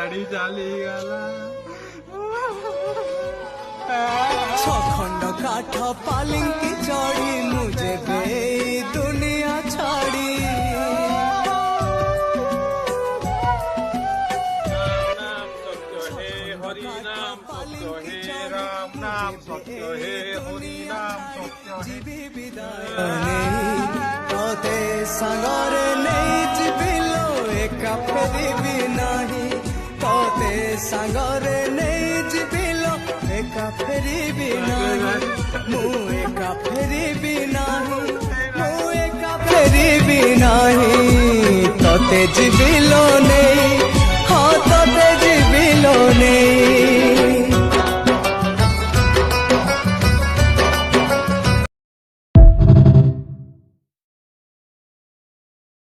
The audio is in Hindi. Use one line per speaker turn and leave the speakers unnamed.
ଛାଡ଼ି ଚାଲିଗଲା।
छखंड काठ पालिंकी चढ़ी मुझे बे दुनिया छाड़ी
नाम सत्य हे हरि नाम सत्य हे राम नाम सत्य हे हरि नाम सत्य हे
तोते सागरे नहीं जीविलो एका फेरिबी नाही तोते सागरे नहीं जीविलो एका फेरिबी नाही मु एका फेरिबी नाही मु एका फेरिबी नाही तोते जीविलो